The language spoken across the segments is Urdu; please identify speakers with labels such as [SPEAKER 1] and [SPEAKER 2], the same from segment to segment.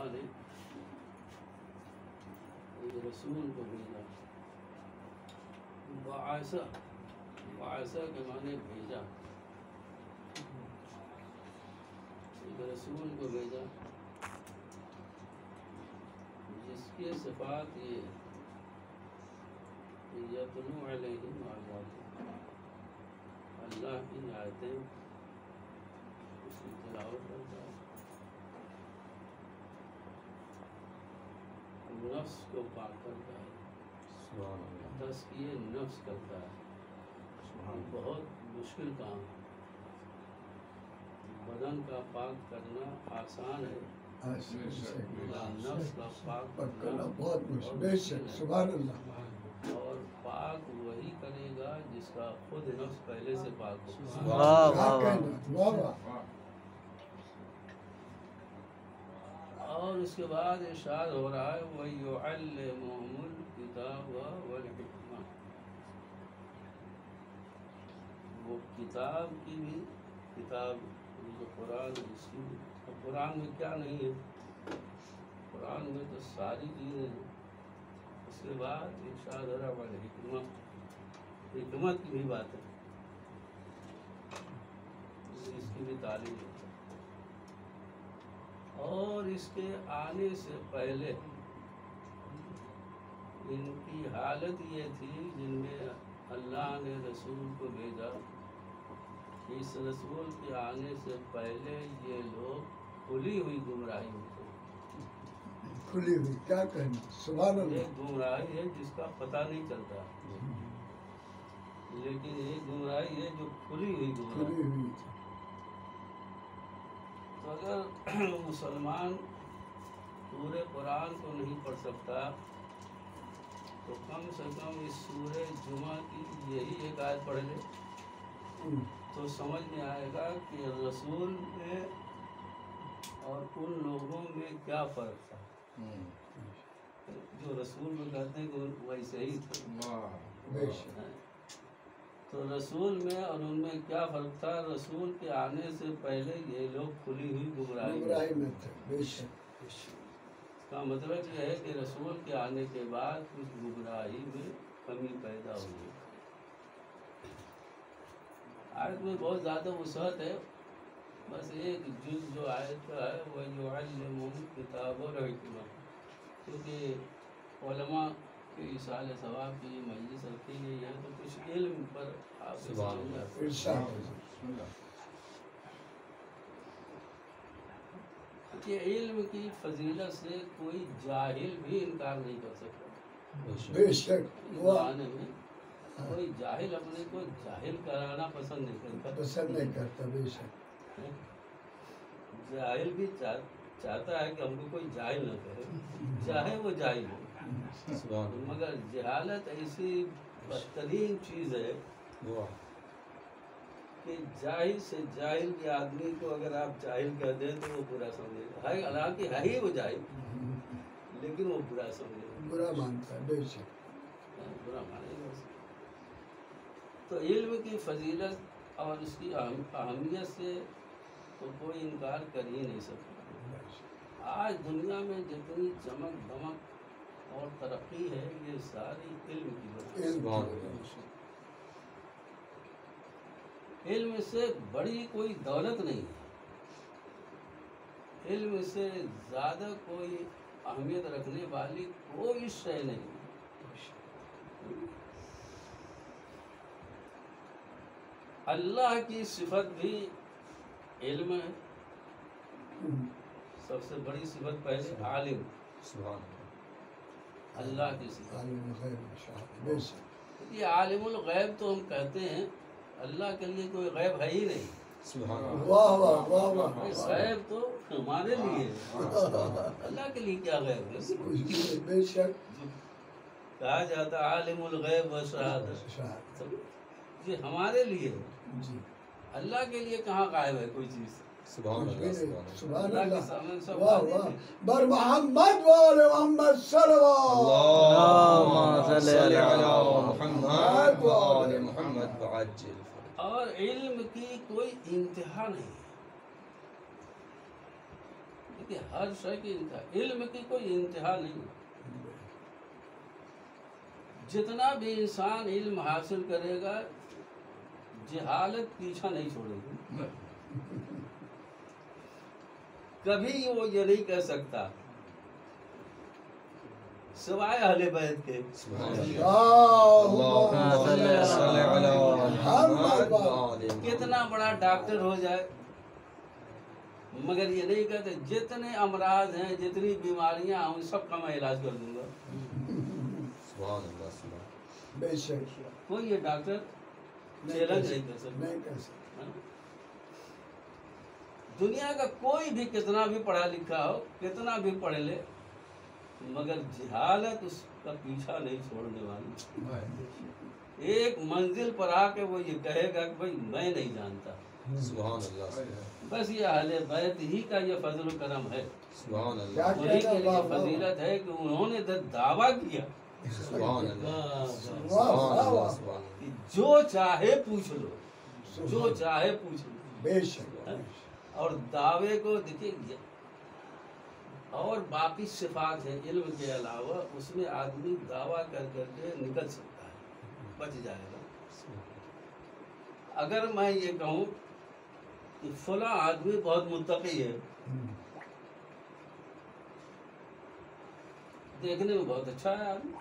[SPEAKER 1] اللہ نے ایک رسول کو بھیجا. بعثہ کے معنی بھیجا. ایک رسول کو بھیجا جس کی صفات یہ یتلو علیہم آیاتہ، اللہ کی آیتیں اس کی تلاوت کرتا ہے، نفس کو پاک کرتا ہے، تزکیہ نفس کرتا ہے. بہت مشکل کام ہے. بدن کا پاک کرنا آسان ہے، نفس کا پاک کرنا
[SPEAKER 2] بہت مشکل. بے شک سبحان اللہ.
[SPEAKER 1] اور پاک وہی کرے گا جس کا خود نفس پہلے سے پاک ہو. اور اس کے بعد ارشاد ہو رہا ہے وَيُعَلِّمُهُمُ الْكِتَابَ وَالْحِکْمَةَ. وہ کتاب کی بھی کتاب جو قرآن، اس کی بھی. اب قرآن میں کیا نہیں ہے؟ قرآن میں تو ساری چیزیں ہیں. اس کے بعد ارشاد ہو رہا ہے والحکمہ، حکمت کی بھی بات ہے، اس کی بھی تعلیم ہے. اور اس کے آنے سے پہلے ان کی حالت یہ تھی جن میں اللہ نے رسول کو بھیجا. اس رسول کے آنے سے پہلے یہ لوگ کھلی ہوئی گمراہی میں تھے.
[SPEAKER 2] کھلی ہوئی کیا کہنا. سبحان اللہ.
[SPEAKER 1] ایک گمراہی ہے جس کا پتہ نہیں چلتا، لیکن ایک گمراہی ہے جو کھلی ہوئی گمراہی. تو اگر مسلمان پورے قرآن کو نہیں پڑھ سکتا تو کم سے کم اس سورہ جمعہ کی یہی ایک آیت پڑھ لے تو سمجھ میں آئے گا کہ رسول میں اور ان لوگوں میں کیا فرق تھا. جو رسول کو کہتے ہیں کہ ویسے ہی تھے. تو رسول میں اور ان میں کیا فرق تھا؟ رسول کے آنے سے پہلے یہ لوگ کھلی ہوئی گمراہی میں تھے. اس کا مطلب یہ ہے کہ رسول کے آنے کے بعد اس گمراہی میں کمی پیدا ہوئی. آیت میں بہت زیادہ وسعت ہے، بس ایک جز جو آیت کا ہے وہ یعلمہم الکتاب والحکمہ، کیونکہ علماء کی ایصال ثواب کی مجلس رکھی گئی ہے تو کچھ علم پر آپ کہ علم کی فضیلت سے کوئی جاہل بھی انکار نہیں کر سکتا.
[SPEAKER 2] بے شک
[SPEAKER 1] کوئی جاہل اپنے کو جاہل کرانا پسند نہیں
[SPEAKER 2] کرتا. بے شک
[SPEAKER 1] جاہل بھی چاہتا ہے کہ ہم کو کوئی جاہل نہ کرے، چاہے وہ جاہل ہو. مگر جہالت ایسی بدترین چیز ہے کہ جاہل سے جاہل کے آدمی کو اگر آپ جاہل کہہ دیں تو وہ برا سمجھے گا. حالانکہ ہے ہی وہ جاہل، لیکن وہ برا سمجھے گا،
[SPEAKER 2] برا مانتا ہے. بے شک
[SPEAKER 1] برا مانے گا. تو علم کی فضیلت اور اس کی اہمیت سے تو کوئی انکار کر ہی نہیں سکتا. آج دنیا میں جتنی چمک دمک اور ترقی ہے یہ ساری علم کی وجہ سے. علم سے بڑی کوئی دولت نہیں ہے، علم سے زیادہ کوئی اہمیت رکھنے والی کوئی شے نہیں. اللہ کی صفت بھی علم ہے. سب سے بڑی صفت پہلے عالم. اللہ کی صفت یہ عالم الغیب تو ہم کہتے ہیں، اللہ کے لیے کوئی غیب ہے ہی نہیں. غیب تو ہمارے لیے، اللہ کے لیے کیا غیب ہے؟ کہا جاتا عالم الغیب و شہادت، یہ ہمارے لیے. اللہ کے لیے کہاں غائب ہے کوئی چیز؟
[SPEAKER 2] سبحان اللہ. واہ واہ. بر محمد و آل محمد صلوات.
[SPEAKER 3] اللهم صل علی محمد و آل محمد وعجل.
[SPEAKER 1] اور علم کی کوئی انتہا نہیں. کہ ہر شے کی انتہا، علم کی کوئی انتہا نہیں ہے۔ جتنا بھی انسان علم حاصل کرے گا جہالت پیچھا نہیں چھوڑے گی، کبھی وہ یہ نہیں کہہ سکتا سوائے اہل بیت کے۔ کتنا بڑا ڈاکٹر ہو جائے مگر یہ نہیں کہتے جتنے امراض ہیں جتنی بیماریاں ہیں ان سب کا میں علاج کر دوں گا۔
[SPEAKER 2] بے شک
[SPEAKER 1] کوئی یہ ڈاکٹر چیلنج نہیں کر سکتا۔
[SPEAKER 2] نہیں کر سکتا۔
[SPEAKER 1] دنیا کا کوئی بھی کتنا بھی پڑھا لکھا ہو، کتنا بھی پڑھ لے، مگر جہالت اس کا پیچھا نہیں چھوڑنے والی۔ ایک منزل پر آ کے وہ یہ کہے گا کہ بھائی میں نہیں جانتا۔
[SPEAKER 3] سبحان اللہ،
[SPEAKER 1] بس یہ اہل بیت ہی کا یہ فضل و کرم ہے،
[SPEAKER 3] سبحان اللہ،
[SPEAKER 2] کیا
[SPEAKER 1] انہیں کے لیے
[SPEAKER 2] کہنا،
[SPEAKER 1] فضیلت ہے کہ انہوں نے دعویٰ کیا
[SPEAKER 3] سبحان اللہ،
[SPEAKER 2] واہ واہ واہ،
[SPEAKER 1] کہ جو چاہے پوچھ لو، جو چاہے پوچھ لو۔
[SPEAKER 2] بے شک
[SPEAKER 1] اور دعوے کو دیکھیے، اور باقی صفات ہیں علم کے علاوہ، اس میں آدمی دعویٰ کر کر کے نکل سکتا ہے، بچ جائے گا۔ اگر میں یہ کہوں کہ فلاں آدمی بہت متقی ہے، دیکھنے میں بہت اچھا ہے آدمی،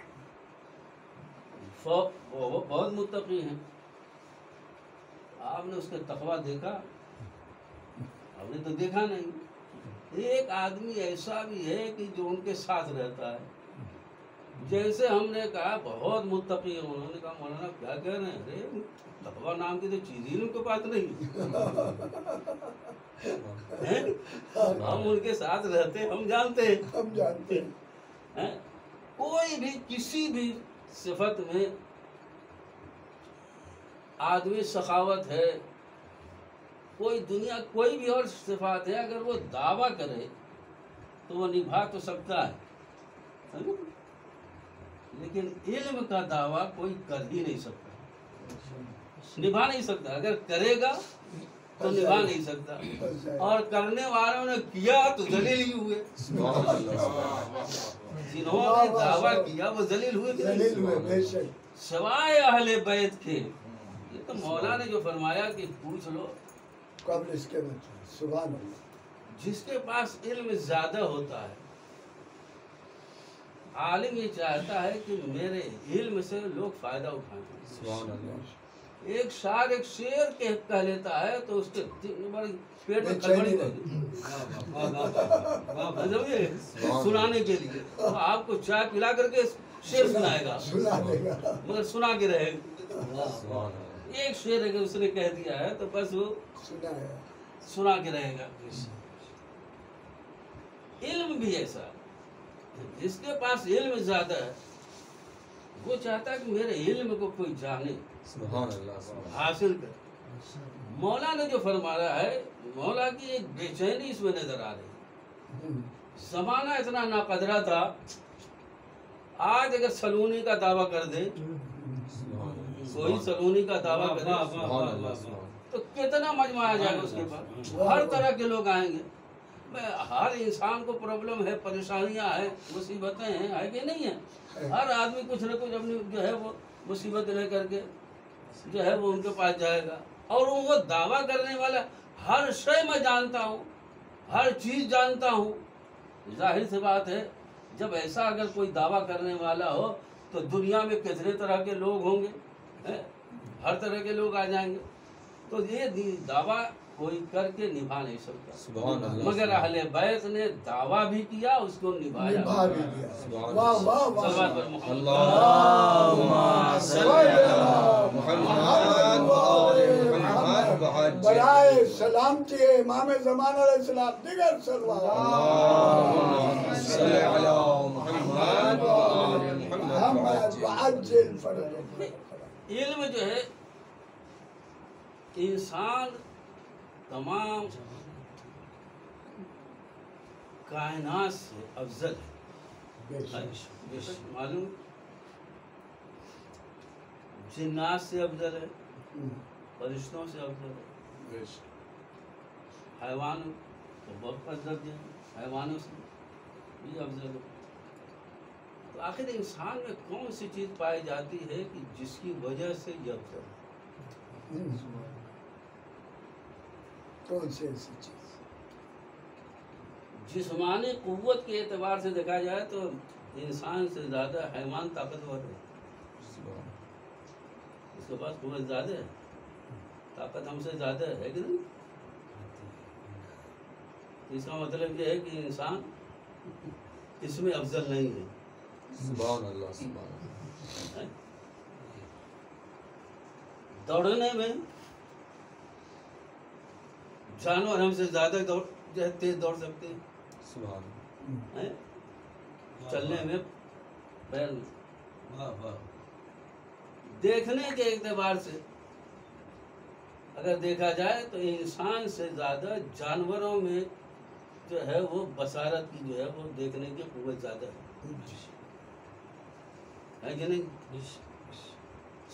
[SPEAKER 1] وہ بہت متقی ہیں، آپ نے اس کے تقویٰ دیکھا؟ آپ نے تو دیکھا نہیں۔ ایک آدمی ایسا بھی ہے کہ جو ان کے ساتھ رہتا ہے، جیسے ہم نے کہا بہت متقی ہے، انہوں نے کہا مولانا کیا کہہ رہے ہیں، ارے تقویٰ نام کی تو چیز ہی ان کے پاس نہیں، ہم ان کے ساتھ رہتے ہیں، ہم جانتے ہیں،
[SPEAKER 2] ہم جانتے ہیں۔
[SPEAKER 1] کوئی بھی کسی بھی صفت میں آدمی سخاوت ہے، کوئی دنیا کوئی بھی اور صفات ہے، اگر وہ دعویٰ کرے تو وہ نبھا تو سکتا ہے، لیکن علم کا دعویٰ کوئی کر ہی نہیں سکتا، نبھا نہیں سکتا۔ اگر کرے گا تو نبھا نہیں سکتا، اور کرنے والوں نے کیا تو ذلیل ہی ہوئے، جنہوں نے دعویٰ کیا وہ ذلیل ہوئے کہ
[SPEAKER 2] ذلیل ہوئے،
[SPEAKER 1] نہیں؟
[SPEAKER 2] بے شک
[SPEAKER 1] سوائے اہل بیت کے۔ یہ تو مولا نے جو فرمایا کہ پوچھ لو،
[SPEAKER 2] قبل اس کے بچے، سبحان اللہ۔
[SPEAKER 1] جس کے پاس علم زیادہ ہوتا ہے، عالم یہ چاہتا ہے کہ میرے علم سے لوگ فائدہ اٹھائیں۔
[SPEAKER 3] سبحان اللہ،
[SPEAKER 1] ایک شعر کہہ لیتا ہے تو اس کے پیٹ میں کھڑبڑی ہو جائے سنانے کے لیے، تو آپ کو چائے پلا کر کے شعر سنائے گا،
[SPEAKER 2] سنا دے گا،
[SPEAKER 1] مگر سنا کے رہے گا۔
[SPEAKER 3] سبحان اللہ،
[SPEAKER 1] ایک شعر اگر اس نے کہہ دیا ہے تو بس وہ
[SPEAKER 2] سنا ہے۔
[SPEAKER 1] سنا کے رہے گا۔ علم بھی ایسا، جس کے پاس علم زیادہ ہے وہ چاہتا ہے کہ میرے علم کو کوئی جانے،
[SPEAKER 3] سبحان اللہ،
[SPEAKER 1] حاصل کرے۔ مولا نے جو فرمایا ہے، مولا کی ایک بے چینی اس میں نظر آ رہی ہے۔ زمانہ اتنا ناقدرہ تھا، آج اگر سلونی کا دعویٰ کر دے، کوئی سلونی کا دعویٰ کرے تو کتنا مجمع آ جائے گا اس کے پاس، ہر طرح کے لوگ آئیں گے۔ ہر انسان کو پرابلم ہے، پریشانیاں ہیں، مصیبتیں ہیں، ہے کہ نہیں ہیں؟ ہر آدمی کچھ نہ کچھ اپنی جو ہے وہ مصیبت لے کر کے جو ہے وہ ان کے پاس جائے گا، اور وہ دعویٰ کرنے والا ہر شے میں جانتا ہوں، ہر چیز جانتا ہوں۔ ظاہر سی بات ہے جب ایسا اگر کوئی دعویٰ کرنے والا ہو تو دنیا میں کتنے طرح کے لوگ ہوں گے، ہر طرح کے لوگ آ جائیں گے، تو یہ دعویٰ کوئی کر کے نبھا نہیں سکتا۔
[SPEAKER 3] سبحان اللہ،
[SPEAKER 1] مگر اہل بیت نے دعویٰ بھی کیا، اس کو نبھایا۔
[SPEAKER 2] نبھا بھی دیا۔ واہ واہ واہ،
[SPEAKER 1] صلوات پر محمد۔
[SPEAKER 3] اللهم صل على محمد وآل محمد وعجل۔
[SPEAKER 2] برائے سلامتی امام زمان علیہ السلام، دیگر صلوات۔
[SPEAKER 3] اللهم صل على محمد وآل محمد
[SPEAKER 2] وعجل فرجهم۔
[SPEAKER 1] علم جو ہے انسان تمام کائنات سے افضل ہے،
[SPEAKER 2] بے شک۔
[SPEAKER 1] معلوم، جنات سے افضل ہے، فرشتوں سے افضل ہے، حیوان تو بہت افضل ہے، حیوانوں سے بھی افضل ہے۔ تو آخر انسان میں کون سی چیز پائی جاتی ہے کہ جس کی وجہ سے یہ افضل ہے؟
[SPEAKER 2] کون سی ایسی چیز؟
[SPEAKER 1] جسمانی قوت کے اعتبار سے دیکھا جائے تو انسان سے زیادہ حیوان طاقتور ہے، اس کے پاس قوت زیادہ ہے، طاقت ہم سے زیادہ ہے کہ نہیں؟ اس کا مطلب یہ ہے کہ انسان اس میں افضل نہیں ہے۔
[SPEAKER 3] سبحان اللہ، سبحان اللہ۔
[SPEAKER 1] دوڑنے میں جانور ہم سے زیادہ تیز دوڑ سکتے ہیں،
[SPEAKER 3] سبحان اللہ۔
[SPEAKER 1] چلنے میں پیر دیکھنے کے اعتبار سے اگر دیکھا جائے تو انسان سے زیادہ جانوروں میں جو ہے وہ بصارت کی جو ہے وہ دیکھنے کی قوت زیادہ ہے کہ نہیں؟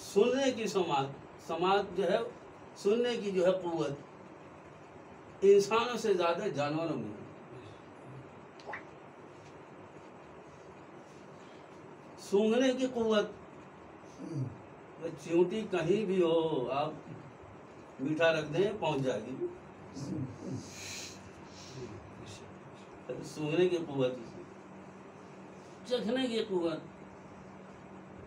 [SPEAKER 1] سننے کی سماعت جو ہے، سننے کی جو ہے قوت انسانوں سے زیادہ جانوروں میں ہے۔ سونگھنے کی قوت، چیونٹی کہیں بھی ہو آپ میٹھا رکھ دیں پہنچ جائے گی۔ سونگھنے کی قوت، چکھنے کی قوت،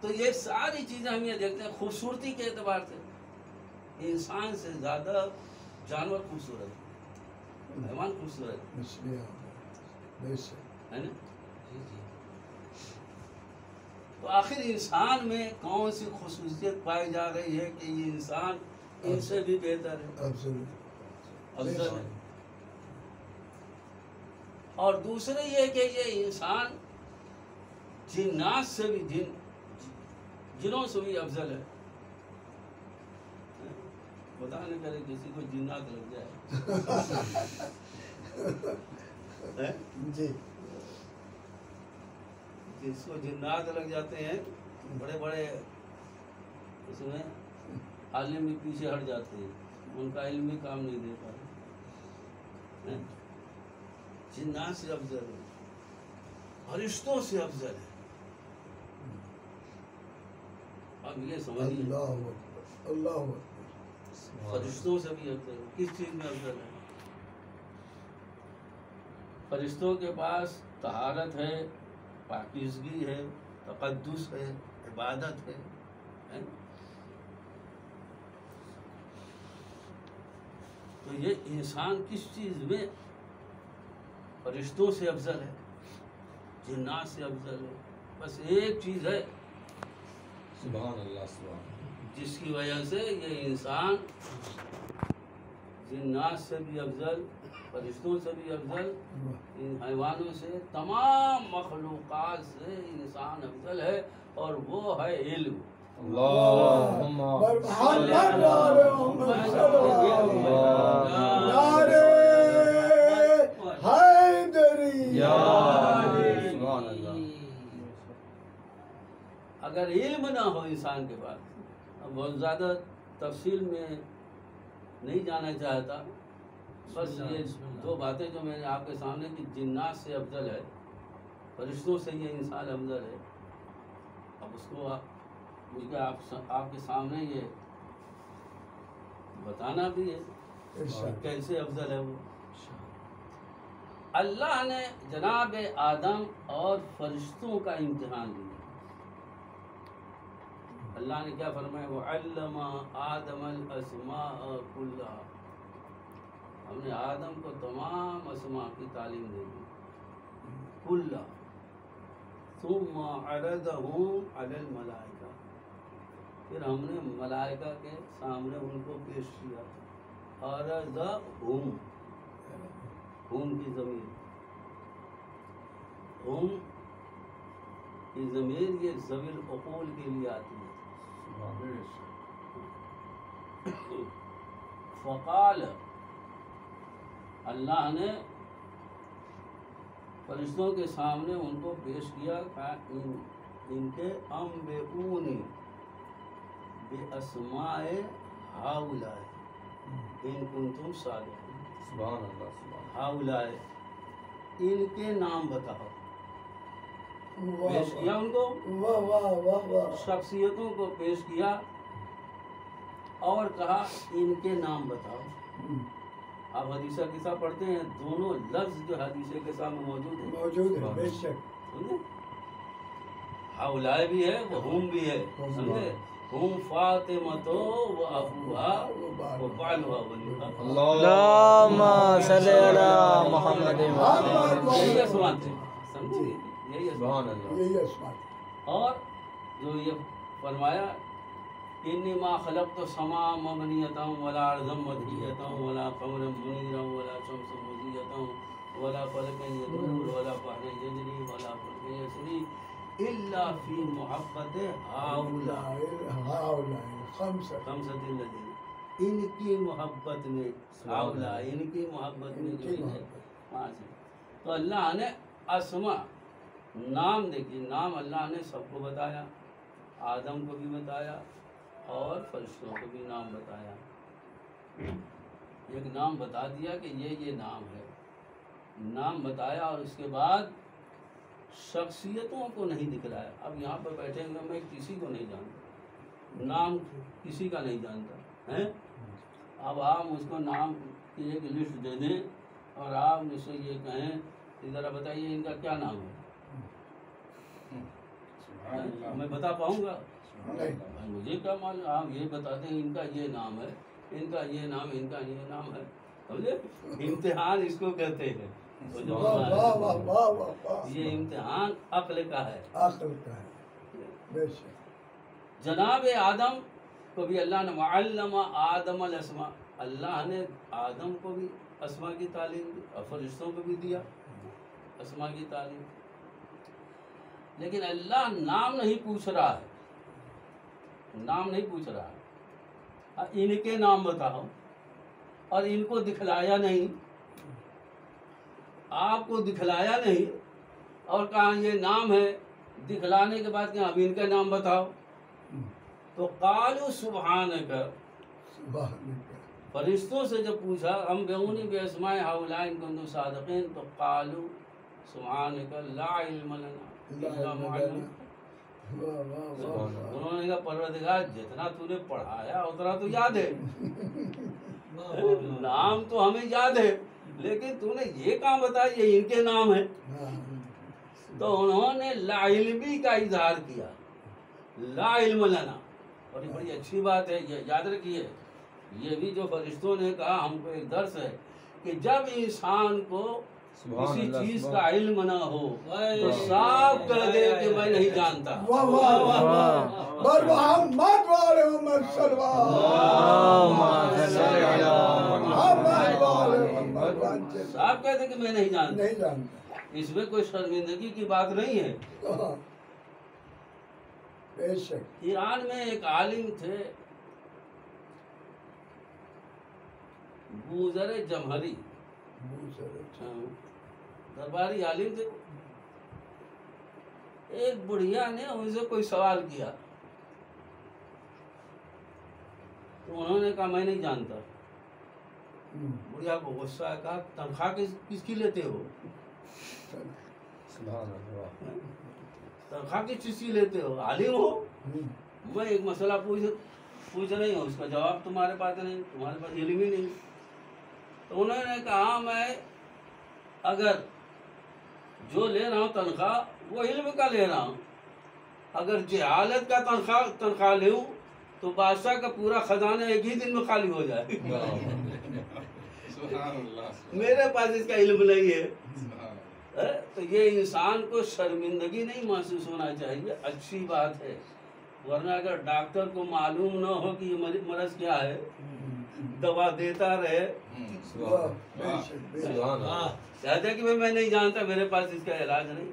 [SPEAKER 1] تو یہ ساری چیزیں ہم یہ دیکھتے ہیں خوبصورتی کے اعتبار سے انسان سے زیادہ جانور خوبصورت، حیوان خوبصورت ہے نا؟ تو آخر انسان میں کون سی خصوصیت پائی جا رہی ہے کہ یہ انسان ان سے بھی بہتر ہے، افضل ہے؟ اور دوسرے یہ کہ یہ انسان جنات سے بھی جنوں سے بھی افضل ہے۔ بتا نہیں کرے کسی کو جنات لگ جائے
[SPEAKER 2] جی،
[SPEAKER 1] جس کو جنات لگ جاتے ہیں بڑے بڑے اس میں عالم بھی پیچھے ہٹ جاتے ہیں، ان کا علم بھی کام نہیں دے پاتے۔ جنات سے افضل ہے، فرشتوں سے افضل ہے۔ اب یہ سمجھیے
[SPEAKER 2] اللہ
[SPEAKER 1] فرشتوں سے بھی افضل ہے۔ کس چیز میں افضل ہے؟ فرشتوں کے پاس طہارت ہے، پاکیزگی ہے، تقدس ہے، عبادت ہے۔ تو یہ انسان کس چیز میں فرشتوں سے افضل ہے، جنات سے افضل ہے؟ بس ایک چیز ہے
[SPEAKER 3] سبحان اللہ، سبحان اللہ۔
[SPEAKER 1] جس کی وجہ سے یہ انسان جنات سے بھی افضل، فرشتوں سے بھی افضل، ان حیوانوں سے، تمام مخلوقات سے انسان افضل ہے، اور وہ ہے علم۔
[SPEAKER 3] اللہم
[SPEAKER 2] محمد نعرے حیدری،
[SPEAKER 3] سبحان اللہ۔
[SPEAKER 1] اگر علم نہ ہو انسان کے پاس، اب بہت زیادہ تفصیل میں نہیں جانا چاہتا، بس یہ دو باتیں جو میں نے آپ کے سامنے کی، جنات سے افضل ہے، فرشتوں سے یہ انسان افضل ہے۔ اب اس کو مجھے آپ کے سامنے یہ بتانا بھی ہے کیسے افضل ہے وہ۔ اللہ نے جناب آدم اور فرشتوں کا امتحان لیا۔ اللہ نے کیا فرمایا؟ وَعَلَّمَ آدَمَ الْأَسْمَاءَ كُلَّهَا، ہم نے آدم کو تمام اسماء کی تعلیم دے دی، کلّا، ثُمَّ عَرَضَهُمْ عَلَى الْمَلَائِكَةِ، پھر ہم نے ملائکہ کے سامنے ان کو پیش کیا۔ عَرَضَهُمْ، ہم کی ضمیر، ہم کی ضمیر یہ ذوی العقول کے لیے آتی ہے۔ فقال، اللہ نے فرشتوں کے سامنے ان کو پیش کیا، ان کے انبئونی باسماء ہؤلاء ان کنتم صادقین،
[SPEAKER 3] سبحان اللہ سبحان
[SPEAKER 1] ہاؤلائے ان کے نام بتاؤ.
[SPEAKER 2] واہ
[SPEAKER 1] پیش کیا ان کو,
[SPEAKER 2] واہ واہ واہ واہ.
[SPEAKER 1] شخصیتوں کو پیش کیا اور کہا ان کے نام بتاؤ. آپ حدیثہ قصہ پڑھتے ہیں, دونوں لفظ جو حدیثہ کے سامنے موجود ہیں
[SPEAKER 2] موجود ہے بے شک.
[SPEAKER 1] سمجھے, ہاؤلائے بھی ہے وہ ہم بھی ہے. سمجھے, ہم فاطمہ و ابوہا و بالہا ولدہا.
[SPEAKER 3] اللہم صلی علی محمد
[SPEAKER 1] یہی اسمان تھے. سمجھے, یہی اسمان.
[SPEAKER 3] سبحان اللہ.
[SPEAKER 2] یہی اسماء.
[SPEAKER 1] اور جو یہ فرمایا انی ما خلقت السماء مبنیۃ ولا ارضا مدحیۃ ولا قمرا منیرا ولا شمسا مضیۃ ولا فلکا یدور ولا بحر یجری ولا فلک یسری الا فی محبت ہؤلاء
[SPEAKER 2] خمسہ.
[SPEAKER 1] خمسۃ الذین, ان کی محبت میں, ہؤلاء ان کی محبت میں جو ہے پانچ ہیں. تو اللہ نے اسما نام, دیکھیے نام اللہ نے سب کو بتایا, آدم کو بھی بتایا اور فرشتوں کو بھی نام بتایا. ایک نام بتا دیا کہ یہ نام ہے, نام بتایا, اور اس کے بعد شخصیتوں کو نہیں دکھلایا. اب یہاں پر بیٹھے ہوئے میں کسی کو نہیں جانتا, نام کسی کا نہیں جانتا ہے. اب آپ مجھ کو نام کی ایک لسٹ دے دیں اور آپ مجھ سے یہ کہیں کہ ذرا بتائیے ان کا کیا نام ہے, میں بتا پاؤں گا؟ مجھے کیا معلوم, آپ یہ بتاتے ہیں ان کا یہ نام ہے, ان کا یہ نام, ان کا یہ نام ہے. سمجھے, امتحان اس کو کہتے ہیں. یہ امتحان عقل کا ہے,
[SPEAKER 2] عقل کا ہے بے شک.
[SPEAKER 1] جناب آدم کو بھی اللہ نے وعلم آدم الاسماء, اللہ نے آدم کو بھی اسماء کی تعلیم دی اور فرشتوں کو بھی دیا اسماء کی تعلیم. لیکن اللہ نام نہیں پوچھ رہا ہے, نام نہیں پوچھ رہا ہے. ان کے نام بتاؤ, اور ان کو دکھلایا نہیں, آپ کو دکھلایا نہیں اور کہا یہ نام ہے. دکھلانے کے بعد کہ اب ان کا نام بتاؤ, تو قالوا سبحانک, فرشتوں سے جب پوچھا ہم بیونی باسماء ہؤلاء ان کنتم صادقین, تو قالوا سبحانک لا علم لنا الا ما علمتنا. انہوں نے کہا پروردگار جتنا تو نے پڑھایا اتنا تو یاد ہے, نام تو ہمیں یاد ہے, لیکن تو نے یہ کام بتایا یہ ان کے نام ہیں. تو انہوں نے لا علمی کا اظہار کیا, لا علم لنا. اور یہ بڑی اچھی بات ہے, یہ یاد رکھیے, یہ بھی جو فرشتوں نے کہا ہم کو ایک درس ہے کہ جب انسان کو کسی چیز کا علم نہ ہو تو صاف کر دے کہ میں نہیں جانتا.
[SPEAKER 2] واہ واہ واہ. بر محمد والے محمد صلی اللہ,
[SPEAKER 1] صاف کہہ دے کہ میں نہیں جانتا.
[SPEAKER 2] نہیں جانتا.
[SPEAKER 1] اس میں کوئی شرمندگی کی بات نہیں ہے.
[SPEAKER 2] بے شک.
[SPEAKER 1] ایران میں ایک عالم تھے بوذر جمہری, درباری عالم تھے. ایک بڑھیا نے ان سے کوئی سوال کیا تو انہوں نے کہا میں نہیں جانتا. بڑھیا کو غصہ ہے, کہا تنخواہ کس کی لیتے ہو,
[SPEAKER 3] سبحان اللہ.
[SPEAKER 1] تنخواہ کس چیز کی لیتے ہو, عالم ہو. میں ایک مسئلہ پوچھ رہی ہوں, اس کا جواب تمہارے پاس نہیں, تمہارے پاس علم ہی نہیں. تو انہوں نے کہا میں اگر جو لے رہا ہوں تنخواہ وہ علم کا لے رہا ہوں, اگر جہالت کا تنخواہ لوں تو بادشاہ کا پورا خزانہ ایک ہی دن میں خالی ہو جائے. میرے پاس اس کا علم نہیں ہے. تو یہ انسان کو شرمندگی نہیں محسوس ہونا چاہیے, اچھی بات ہے. ورنہ اگر ڈاکٹر کو معلوم نہ ہو کہ یہ مرض کیا ہے, دوا دیتا رہے, کہتے کہ میں نہیں جانتا, میرے پاس اس کا علاج نہیں.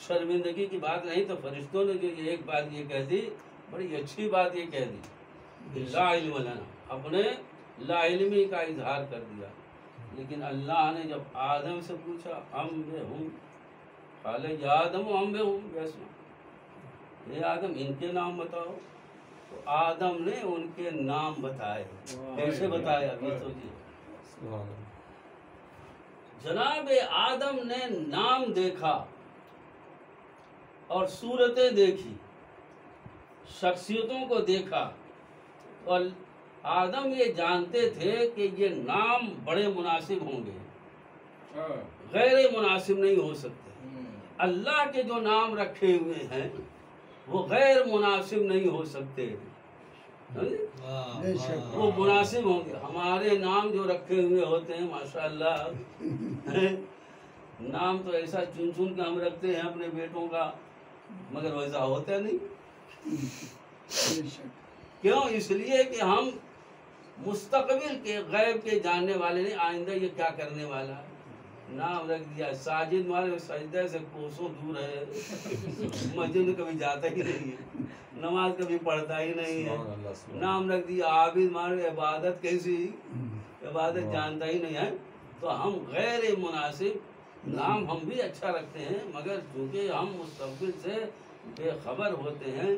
[SPEAKER 1] شرمندگی کی بات نہیں. تو فرشتوں نے جو ایک بات یہ کہہ دی, بڑی اچھی بات یہ کہہ دی کہ لا علم لنا, اپنے لا علمی کا اظہار کر دیا. لیکن اللہ نے جب آدم سے پوچھا ہم بے ہوں, قال یا آدم ہم بے ہوں باسماء, اے آدم ان کے نام بتاؤ. تو آدم نے ان کے نام بتائے. کیسے بتایا ابھی تو جی, جناب آدم نے نام دیکھا اور صورتیں دیکھی، شخصیتوں کو دیکھا، اور آدم یہ جانتے تھے کہ یہ نام بڑے مناسب ہوں گے، غیر مناسب نہیں ہو سکتے۔ اللہ کے جو نام رکھے ہوئے ہیں وہ غیر مناسب نہیں ہو سکتے،
[SPEAKER 2] بے شک
[SPEAKER 1] وہ مناسب ہوں گے۔ ہمارے نام جو رکھے ہوئے ہوتے ہیں ماشاءاللہ، نام تو ایسا چن چن کے ہم رکھتے ہیں اپنے بیٹوں کا، مگر ویسا ہوتا نہیں۔
[SPEAKER 2] بے شک
[SPEAKER 1] کیوں؟ اس لیے کہ ہم مستقبل کے غیب کے جاننے والے نہیں، آئندہ یہ کیا کرنے والا ہے۔ نام رکھ دیا ساجد، مارے سجدہ سے کوسوں دور ہے، مسجد میں کبھی جاتا ہی نہیں ہے، نماز کبھی پڑھتا ہی نہیں ہے۔ نام رکھ دیا عابد، مارے عبادت کیسی، عبادت جانتا ہی نہیں ہے۔ تو ہم غیر مناسب نام ہم بھی اچھا رکھتے ہیں، مگر چونکہ ہم مستقبل سے بے خبر ہوتے ہیں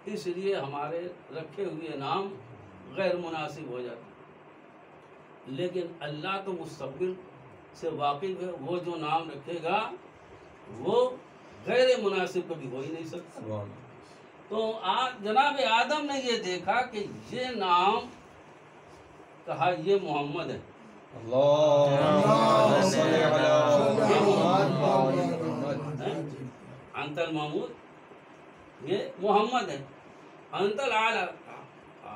[SPEAKER 1] اس لیے ہمارے رکھے ہوئے نام غیر مناسب ہو جاتے۔ لیکن اللہ تو مستقبل سے واقف ہے، وہ جو نام رکھے گا وہ غیر مناسب کبھی ہو ہی نہیں سکتا۔ تو جناب آدم نے یہ دیکھا کہ یہ نام کہا یہ محمد ہے، انت المحمود، یہ محمد ہے، انت الاعلی،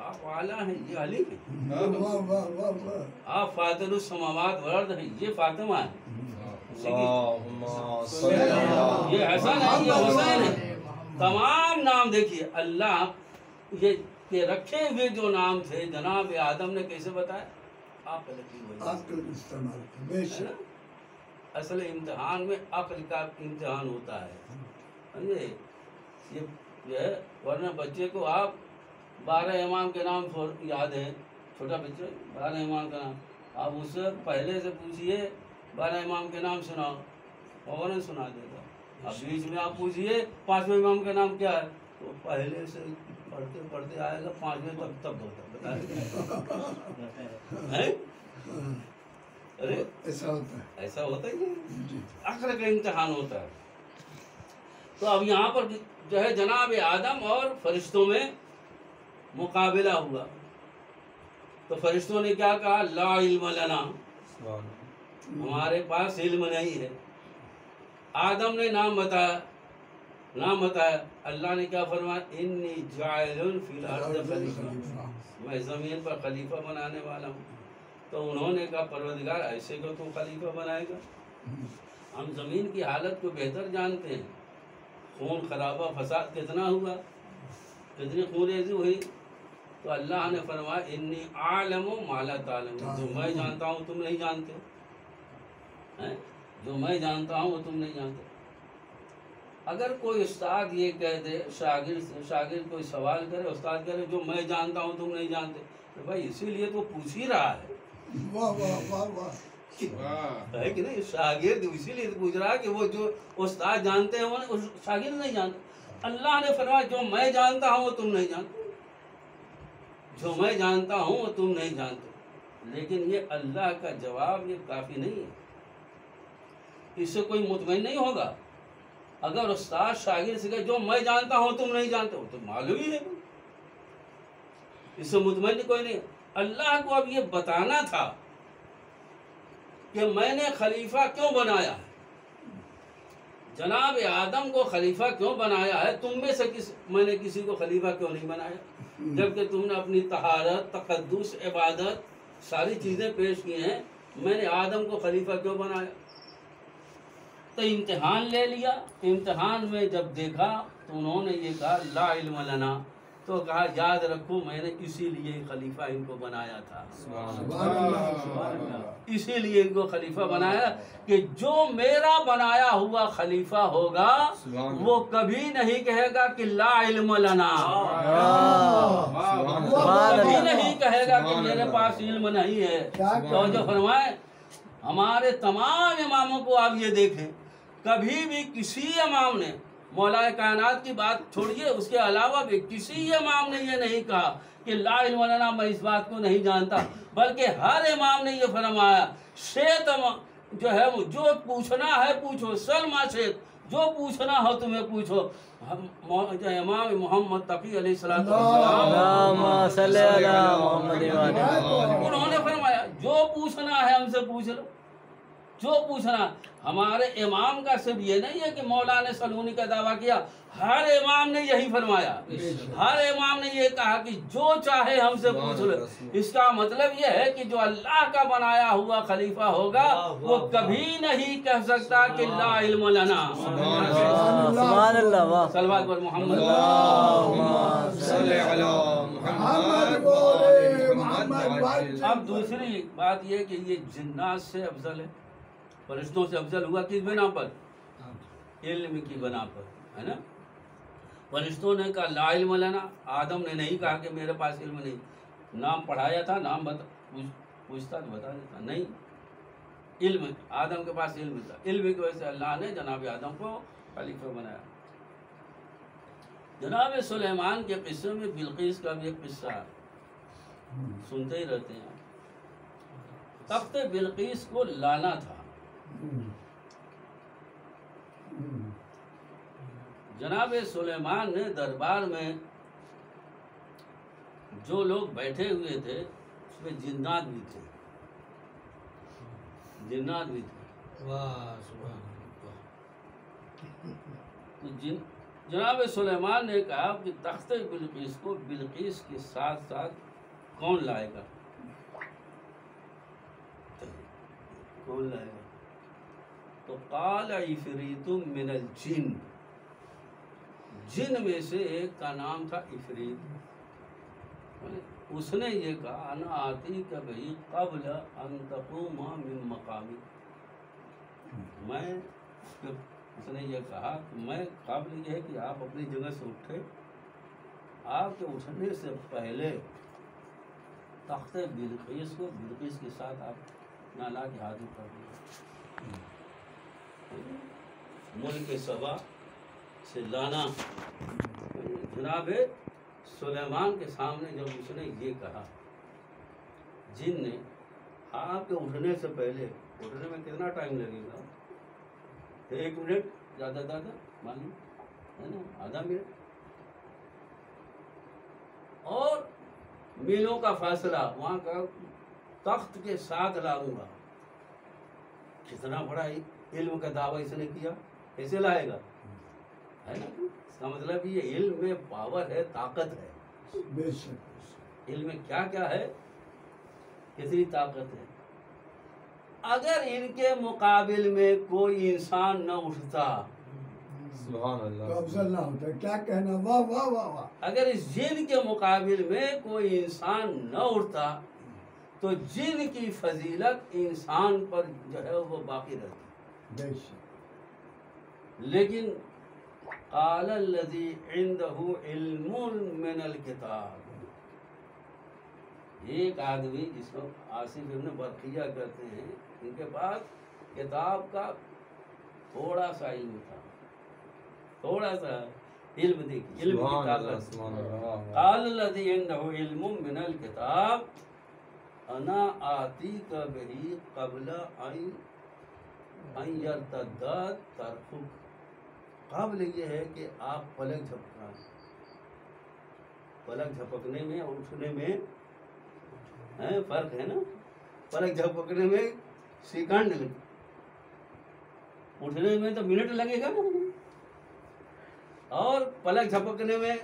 [SPEAKER 1] آپ اعلیٰ ہیں، یہ علی ہے،
[SPEAKER 2] واہ واہ واہ واہ
[SPEAKER 1] آپ فاطر السماوات والارض ہیں، یہ فاطمہ ہے، یہ حسن ہے، یہ حسین ہے۔ تمام نام دیکھیے اللہ یہ کہ رکھے ہوئے جو نام تھے جناب آدم نے کیسے بتایا؟ عقل کی وجہ سے۔
[SPEAKER 2] عقل استعمال کر، بے شک
[SPEAKER 1] اصل امتحان میں عقل کا امتحان ہوتا ہے، سمجھے؟ یہ جو ہے، ورنہ بچے کو آپ 12 امام کے نام یاد ہے، چھوٹا بچہ 12 امام کا نام، آپ اس سے پہلے سے پوچھئے 12 امام کے نام سناؤ، فوراً سنا دے گا۔ اب بیچ میں آپ پوچھئے 5ویں امام کا نام کیا ہے، تو پہلے سے پڑھتے پڑھتے آئے گا 5ویں تب ہوتا ہے۔ ارے
[SPEAKER 2] ایسا ہوتا ہے
[SPEAKER 1] ایسا ہوتا ہی ہے،
[SPEAKER 2] جی
[SPEAKER 1] عقل کا امتحان ہوتا ہے۔ تو اب یہاں پر جو ہے جناب آدم اور فرشتوں میں مقابلہ ہوا، تو فرشتوں نے کیا کہا؟ لا علم لنا، ہمارے پاس علم نہیں ہے۔ آدم نے نام بتایا، اللہ نے کیا فرمایا؟ انی جاعل فی الارض خلیفہ، میں زمین پر خلیفہ بنانے والا ہوں۔ تو انہوں نے کہا پروردگار ایسے کو تو خلیفہ بنائے گا؟ ہم زمین کی حالت کو بہتر جانتے ہیں، خون خرابہ فساد کتنا ہوا، کتنی خون ریزی ہوئی۔ تو اللہ نے فرمایا انی عالم ما لا تعلمون، جو میں جانتا ہوں تم نہیں جانتے، جو میں جانتا ہوں وہ تم نہیں جانتے۔ اگر کوئی استاد یہ کہہ دے شاگرد کوئی سوال کرے، استاد کرے جو میں جانتا ہوں تم نہیں جانتے، تو بھائی اسی لیے تو پوچھ ہی رہا ہے،
[SPEAKER 2] واہ واہ واہ واہ
[SPEAKER 1] ہے کہ نہیں؟ شاگرد اسی لیے پوچھ رہا ہے کہ وہ جو استاد جانتے ہیں وہ شاگرد نہیں جانتے۔ اللہ نے فرمایا جو میں جانتا ہوں وہ تم نہیں جانتے، جو میں جانتا ہوں وہ تم نہیں جانتے۔ لیکن یہ اللہ کا جواب یہ کافی نہیں ہے، اس سے کوئی مطمئن نہیں ہوگا۔ اگر استاد شاگرد سے کہے جو میں جانتا ہوں تم نہیں جانتے، وہ تو معلوم ہی ہے، اس سے مطمئن کوئی نہیں۔ اللہ کو اب یہ بتانا تھا کہ میں نے خلیفہ کیوں بنایا ہے، جناب آدم کو خلیفہ کیوں بنایا ہے، تم میں سے میں نے کسی کو خلیفہ کیوں نہیں بنایا، جبکہ تم نے اپنی طہارت، تقدس، عبادت ساری چیزیں پیش کی ہیں، میں نے آدم کو خلیفہ کیوں بنایا؟ تو امتحان لے لیا، امتحان میں جب دیکھا تو انہوں نے یہ کہا لا علم لنا، تو کہا یاد رکھو میں نے اسی لیے خلیفہ ان کو بنایا تھا،
[SPEAKER 2] سبحان اللہ سبحان اللہ
[SPEAKER 1] اسی لیے ان کو خلیفہ بنایا کہ جو میرا بنایا ہوا خلیفہ ہوگا وہ کبھی نہیں کہے گا کہ لا علم لنا، کبھی نہیں کہے گا کہ میرے پاس علم نہیں ہے۔ تو جو فرمائے ہمارے تمام اماموں کو آپ یہ دیکھیں، کبھی بھی کسی امام نے مولا کائنات کی بات چھوڑیے، اس کے علاوہ بھی کسی امام نے یہ نہیں کہا کہ لا علم لنا میں اس بات کو نہیں جانتا، بلکہ ہر امام نے یہ فرمایا جو ہے وہ جو پوچھنا ہے پوچھو، سلما سے جو پوچھنا ہو تمہیں پوچھو. جو امام محمد تقی علیہ السلام
[SPEAKER 3] اللہم صلی علی محمد
[SPEAKER 1] انہوں نے فرمایا جو پوچھنا ہے ہم سے پوچھ لو، جو پوچھنا. ہمارے امام کا صرف یہ نہیں ہے کہ مولانا سلونی کا دعویٰ کیا، ہر امام نے یہی فرمایا، ہر امام نے یہ کہا کہ جو چاہے ہم سے پوچھ لو. اس کا مطلب یہ ہے کہ جو اللہ کا بنایا ہوا خلیفہ ہوگا وہ کبھی نہیں کہہ سکتا کہ لا علم لنا.
[SPEAKER 3] سبحان اللہ. واہ
[SPEAKER 1] صلوات پر محمد.
[SPEAKER 3] اللہم صلی علی
[SPEAKER 2] محمد بولے محمد.
[SPEAKER 1] اب دوسری بات یہ کہ یہ جنات سے افضل ہے، فرشتوں سے افضل ہوا کس بنا پر؟ علم کی بنا پر، ہے نا. فرشتوں نے کہا لا علم لنا، آدم نے نہیں کہا کہ میرے پاس علم نہیں. نام پڑھایا تھا، نام پوچھتا تو بتا دیتا، نہیں. علم آدم کے پاس علم تھا، علم کی وجہ سے اللہ نے جناب آدم کو خلیفہ بنایا. جناب سلیمان کے قصے میں بلقیس کا بھی ایک قصہ ہے، سنتے ہی رہتے ہیں. تخت بلقیس کو لانا تھا. جناب سلیمان نے دربار میں جو لوگ بیٹھے ہوئے تھے اس میں جنات بھی تھے، جنات بھی تھے. تو جناب سلیمان نے کہا کہ تخت بلقیس کو بلقیس کے ساتھ ساتھ کون لائے گا، کون لائے گا؟ تو قال عفریت من الجن، جن میں سے ایک کا نام تھا عفریت. اس نے یہ کہا انا آتی کبھی قبل ان تقوم من مقامی، میں، اس نے یہ کہا کہ میں قبل یہ ہے کہ آپ اپنی جگہ سے اٹھے، آپ کے اٹھنے سے پہلے تخت بلقیس کو بلقیس کے ساتھ آپ لا کے حاضر کر دیں. ملک سبا سے لانا. جناب سلیمان کے سامنے جب اس نے یہ کہا، جن نے، آپ کے اٹھنے سے پہلے، اٹھنے میں کتنا ٹائم لگے گا؟ 1 منٹ زیادہ زیادہ مان لیں، ہے نا، آدھا منٹ. اور میلوں کا فاصلہ، وہاں کا تخت کے ساتھ لاؤں گا. کتنا بڑا علم کا دعویٰ اس نے کیا، کیسے لائے گا، ہے نا. اس کا مطلب یہ علم میں پاور ہے، طاقت ہے. علم میں کیا کیا ہے، کتنی طاقت ہے. اگر ان کے مقابل میں کوئی انسان نہ اٹھتا،
[SPEAKER 3] سبحان اللہ،
[SPEAKER 2] تو افضل نہ ہوتا. کیا کہنا، واہ واہ واہ واہ.
[SPEAKER 1] اگر اس جن کے مقابل میں کوئی انسان نہ اٹھتا تو جن کی فضیلت انسان پر جو ہے وہ باقی رہتی. لیکن قال الذی عنده علم من الکتاب، ایک آدمی جس کو آصف ابن برقیہ کہتے ہیں، ان کے پاس کتاب کا تھوڑا سا علم تھا، تھوڑا سا علم. دیکھیے علم کی طاقت. قال الذی عنده علم من الکتاب انا آتیک بہ قبل ان یرتد طرفک. قبل یہ ہے کہ آپ پلک جھپکائیں. پلک جھپکنے میں اور اٹھنے میں فرق ہے نا. پلک جھپکنے میں سیکنڈ، اٹھنے میں تو منٹ لگے گا نا. اور پلک جھپکنے میں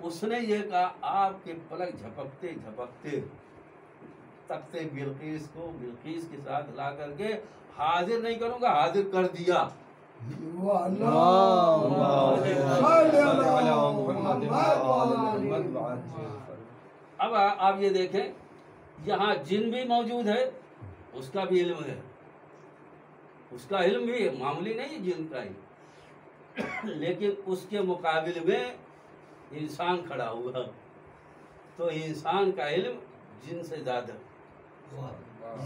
[SPEAKER 1] اس نے یہ کہا آپ کے پلک جھپکتے جھپکتے تخت بلقیس کو بلقیس کے ساتھ لا کر کے حاضر نہیں کروں گا، حاضر کر دیا. اب آپ یہ دیکھیں، یہاں جن بھی موجود ہے، اس کا بھی علم ہے، اس کا علم بھی معمولی نہیں ہے جن کا علم. لیکن اس کے مقابل میں انسان کھڑا ہوا تو انسان کا علم جن سے زیادہ.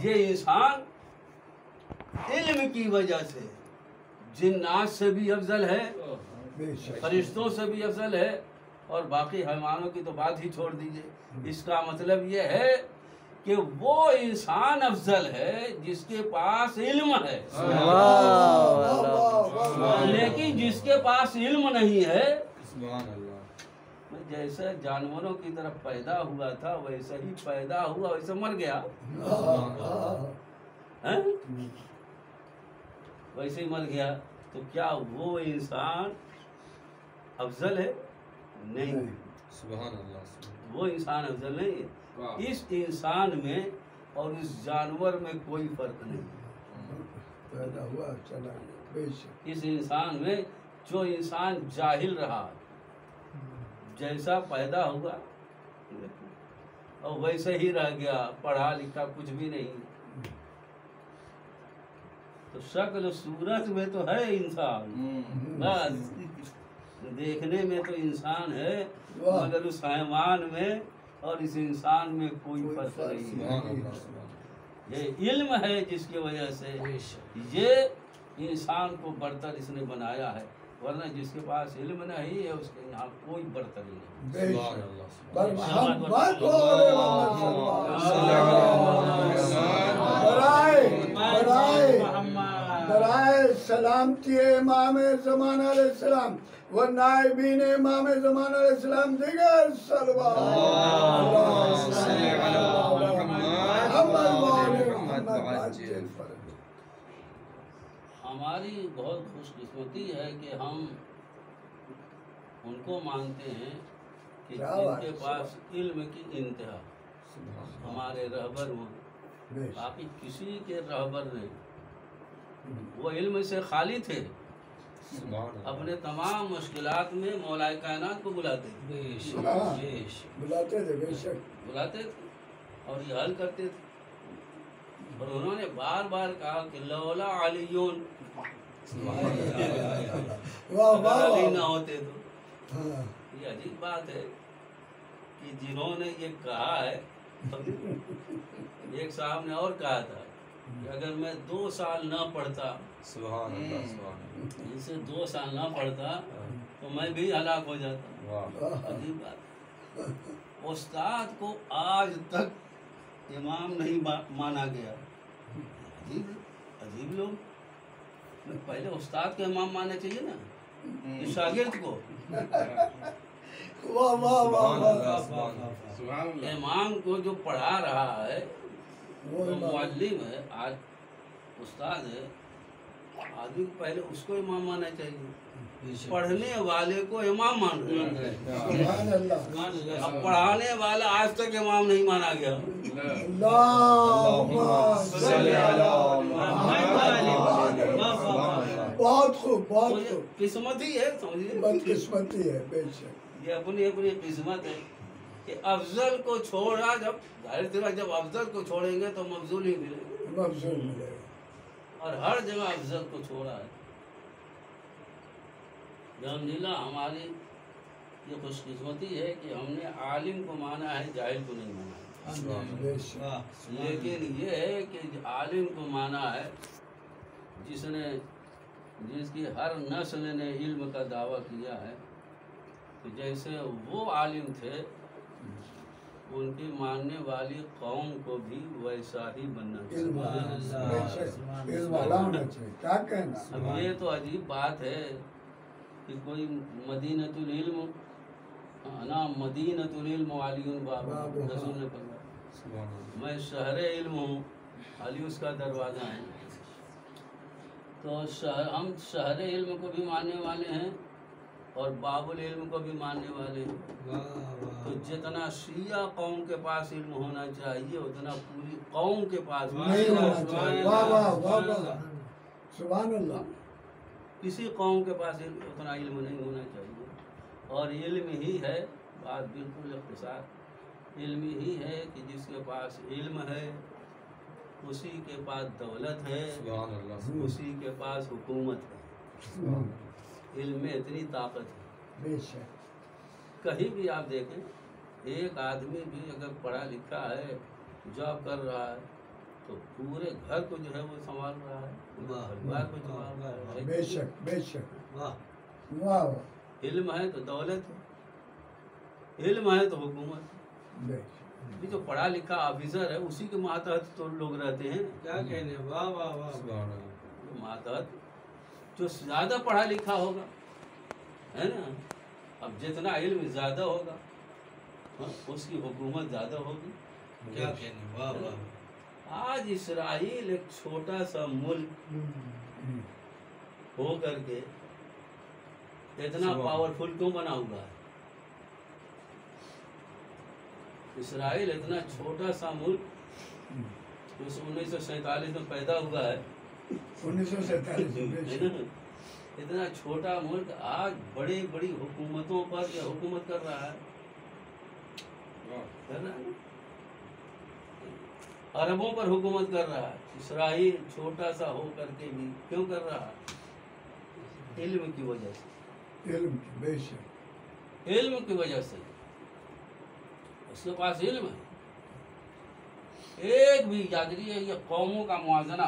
[SPEAKER 1] یہ انسان علم کی وجہ سے جنات سے بھی افضل ہے، فرشتوں سے بھی افضل ہے، اور باقی حیوانوں کی تو بات ہی چھوڑ دیجئے. اس کا مطلب یہ ہے کہ وہ انسان افضل ہے جس کے پاس علم ہے، لیکن جس کے پاس علم نہیں ہے
[SPEAKER 3] سبحان اللہ،
[SPEAKER 1] جیسے جانوروں کی طرف پیدا ہوا تھا ویسے ہی پیدا ہوا ویسے مر گیا، ہیں؟ ویسے ہی مر گیا، تو کیا وہ انسان افضل ہے؟ نہیں،
[SPEAKER 3] سبحان اللہ،
[SPEAKER 1] وہ انسان افضل نہیں ہے۔ اس انسان میں اور اس جانور میں کوئی فرق نہیں،
[SPEAKER 2] پیدا ہوا چلا گیا، بے شک
[SPEAKER 1] اس انسان میں جو انسان جاہل رہا جیسا پیدا ہوا اور ویسے ہی رہ گیا، پڑھا لکھا کچھ بھی نہیں، تو شکل صورت میں تو ہے انسان، بس دیکھنے میں تو انسان ہے، مگر اس حیوان میں اور اس انسان میں کوئی فرق نہیں ہے۔
[SPEAKER 3] سبحان اللہ، سبحان
[SPEAKER 1] یہ علم ہے جس کی وجہ سے یہ انسان کو برتر اس نے بنایا ہے، ورنہ جس کے پاس علم نہیں ہے اس کے یہاں کوئی برتری نہیں۔
[SPEAKER 2] بے
[SPEAKER 3] سبحان
[SPEAKER 2] شک
[SPEAKER 3] اللہ،
[SPEAKER 2] بر محمد و آل محمد برائے سلامتی امام زمان علیہ السلام و نائبین امام زمان علیہ السلام دیگر صلوات
[SPEAKER 3] اللہم صلی علی محمد وعجل
[SPEAKER 1] ہماری بہت خوش قسمتی ہے کہ ہم ان کو مانتے ہیں کہ جن کے پاس علم کی انتہا، ہمارے رہبر ہوں، باقی کسی کے رہبر نہیں، وہ علم سے خالی تھے، اپنے تمام مشکلات میں مولا کائنات کو بلاتے تھے،
[SPEAKER 2] بلاتے تھے، بے شک
[SPEAKER 1] بلاتے تھے اور یہ حل کرتے تھے، اور انہوں نے بار بار کہا کہ لولا علیون،
[SPEAKER 2] واہ
[SPEAKER 1] اگر علی
[SPEAKER 2] واہ
[SPEAKER 1] نہ ہوتے تو۔
[SPEAKER 2] ہاں
[SPEAKER 1] یہ عجیب بات ہے کہ جنہوں نے یہ کہا ہے، ایک صاحب نے اور کہا تھا کہ اگر میں 2 سال نہ پڑھتا،
[SPEAKER 3] سبحان اللہ، سبحان اللہ،
[SPEAKER 1] ان سے 2 سال نہ پڑھتا تو میں بھی ہلاک ہو جاتا۔
[SPEAKER 3] واہ،
[SPEAKER 1] عجیب بات، استاد کو آج تک امام نہیں مانا گیا، عجیب لوگ، پہلے استاد کو امام ماننا چاہیے نا، کہ شاگرد کو۔
[SPEAKER 2] واہ واہ واہ
[SPEAKER 3] سبحان اللہ،
[SPEAKER 1] امام کو جو پڑھا رہا ہے،
[SPEAKER 2] وہ
[SPEAKER 1] جو
[SPEAKER 2] امام۔
[SPEAKER 1] معلم ہے، آج استاد ہے، آدمی کو پہلے اس کو امام ماننا چاہیے، پڑھنے والے کو امام مان رہے ہیں۔
[SPEAKER 2] سبحان اللہ
[SPEAKER 1] اب پڑھانے والا آج تک امام نہیں مانا گیا۔
[SPEAKER 2] اللہم صلی علی بہت خوب بہت
[SPEAKER 1] تو یہ
[SPEAKER 2] خوب،
[SPEAKER 1] قسمت ہی ہے، سمجھیے،
[SPEAKER 2] بدقسمتی ہے بے شک،
[SPEAKER 1] یہ اپنی اپنی قسمت ہے کہ افضل کو چھوڑا، جب ظاہر سی بات، جب افضل کو چھوڑیں گے تو مفضول ہی ملے گا،
[SPEAKER 2] مفضول ملے گا،
[SPEAKER 1] اور ہر جگہ افضل کو چھوڑا ہے۔ الحمدللہ ہماری یہ خوش قسمتی ہے کہ ہم نے عالم کو مانا ہے، جاہل کو نہیں مانا ہے،
[SPEAKER 2] بے شک
[SPEAKER 1] لیکن یہ ہے کہ عالم کو مانا ہے جس کی ہر نسل نے علم کا دعویٰ کیا ہے، تو جیسے وہ عالم تھے ان کی ماننے والی قوم کو بھی ویسا ہی بننا
[SPEAKER 2] علم
[SPEAKER 1] چاہیے۔
[SPEAKER 2] بے شک علم والا ہونا چاہیے، کیا کہنا،
[SPEAKER 1] اب یہ تو عجیب بات ہے کہ کوئی مدینۃ العلم، نا مدینۃ العلم علی باب، رسول نے فرمایا
[SPEAKER 3] سبحان اللہ،
[SPEAKER 1] میں شہر علم ہوں، علی اس کا دروازہ ہے، تو ہم شہر علم کو بھی ماننے والے ہیں اور باب العلم کو بھی ماننے والے ہیں، تو جتنا شیعہ قوم کے پاس علم ہونا چاہیے اتنا پوری قوم کے پاس
[SPEAKER 2] نہیں ہونا چاہیے، واہ واہ واہ واہ سبحان اللہ،
[SPEAKER 1] کسی قوم کے پاس اتنا علم نہیں ہونا چاہیے، اور علم ہی ہے، بات بالکل اختصار، علم ہی ہے کہ جس کے پاس علم ہے اسی کے پاس دولت ہے،
[SPEAKER 3] سبحان اللہ،
[SPEAKER 1] اسی کے پاس حکومت ہے، علم میں اتنی طاقت ہے۔
[SPEAKER 2] بے شک
[SPEAKER 1] کہیں بھی آپ دیکھیں، ایک آدمی بھی اگر پڑھا لکھا ہے، جاب کر رہا ہے، تو پورے گھر کو جو ہے وہ سنبھال رہا ہے، پورے پریوار کو سنبھال رہا ہے۔
[SPEAKER 2] بے شک بے شک واہ واہ
[SPEAKER 1] علم ہے تو دولت ہے، علم ہے تو حکومت ہے۔
[SPEAKER 2] بے شک
[SPEAKER 1] یہ جو پڑھا لکھا آفیسر ہے اسی کے ماتحت تو لوگ رہتے ہیں.
[SPEAKER 4] کیا کہنے، واہ واہ واہ.
[SPEAKER 3] سبحان اللہ.
[SPEAKER 1] ماتحت جو زیادہ پڑھا لکھا ہوگا ہے نا، اب جتنا علم زیادہ ہوگا اس کی حکومت زیادہ ہوگی.
[SPEAKER 4] کیا کہنے، واہ واہ.
[SPEAKER 1] آج اسرائیل ایک چھوٹا سا ملک ہو کر کے اتنا پاورفل کیوں بنا ہوا ہے؟ اسرائیل اتنا چھوٹا سا ملک جو 1947 میں پیدا ہوا ہے،
[SPEAKER 2] 1947
[SPEAKER 1] اتنا چھوٹا ملک آج بڑی بڑی حکومتوں پر یہ حکومت کر رہا ہے. کر رہا ہے نا؟ عربوں پر حکومت کر رہا ہے. اسرائیل چھوٹا سا ہو کر کے بھی کیوں کر رہا ہے؟ علم کی وجہ سے.
[SPEAKER 2] علم کی بے شک.
[SPEAKER 1] علم کی وجہ سے اس کے پاس علم ہے. ایک بھی یاد رہیے یہ قوموں کا موازنہ